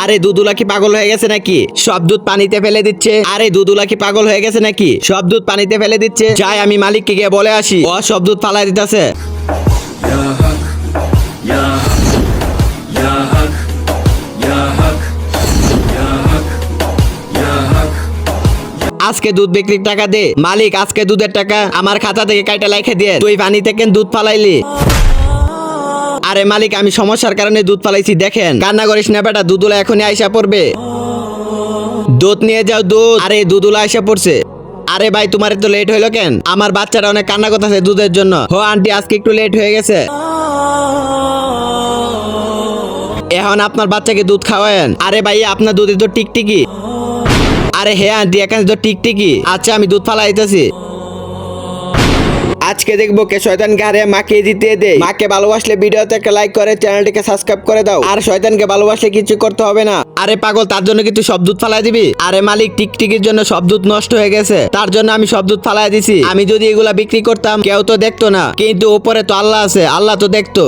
আরে দুধুলা কি পাগল হয়ে গেছে নাকি? সব দুধ পানিতে ফেলে দিচ্ছে। আরে দুধুলা কি পাগল হয়ে গেছে নাকি? সব দুধ পানিতে ফেলে দিচ্ছে। যাই আমি মালিককে গিয়ে বলে আসি, ও সব দুধ ফালাই দিতেছে। আজকে দুধ বিক্রির টাকা দে মালিক, আজকে দুধের টাকা আমার খাতা থেকে কাইটা লাইখে দিয়ে। তুই পানি থেকে দুধ ফালাইলি। আরে মালিক, আমি সমস্যার কারণে দুধ ফালাইছি, দেখেন। কান্না করিস না বেটা, দুধুলা এখনই আইসা পড়বে। দুধ নিয়ে যাও দুধ। আরে দুধুলা আইসা পড়ছে। আরে ভাই, তোমার তো লেট হইলো কেন? আমার বাচ্চাটা অনেক কান্না করতেছে দুধের জন্য। হো আন্টি, আজকে একটু লেট হয়ে গেছে। এখন আপনার বাচ্চাকে দুধ খাওয়ায়েন। আরে ভাই, আপনার দুধে তো টিকটিকি। আরে হ্যাঁ আন্টি, এখানে তো টিকটিকি। আচ্ছা, আমি দুধ ফালাইতেছি। আজকে দেখবো কে শয়তানকে হারিয়ে মাকে দিতে দে। মাকে ভালোবাসলে ভিডিওতে একটা লাইক করে চ্যানেলটিকে সাবস্ক্রাইব করে দাও। আর শয়তানকে ভালোবাসলে কিছু করতে হবে না। আরে পাগল, তার জন্য কি তুই সব দুধ ফালাই দিবি? আরে মালিক, টিকটিকির জন্য সব দুধ নষ্ট হয়ে গেছে, তার জন্য আমি সব দুধ ফালাই দিছি। আমি যদি এগুলা বিক্রি করতাম কেউ তো দেখতো না, কিন্তু উপরে তো আল্লাহ আছে, আল্লাহ তো দেখতো।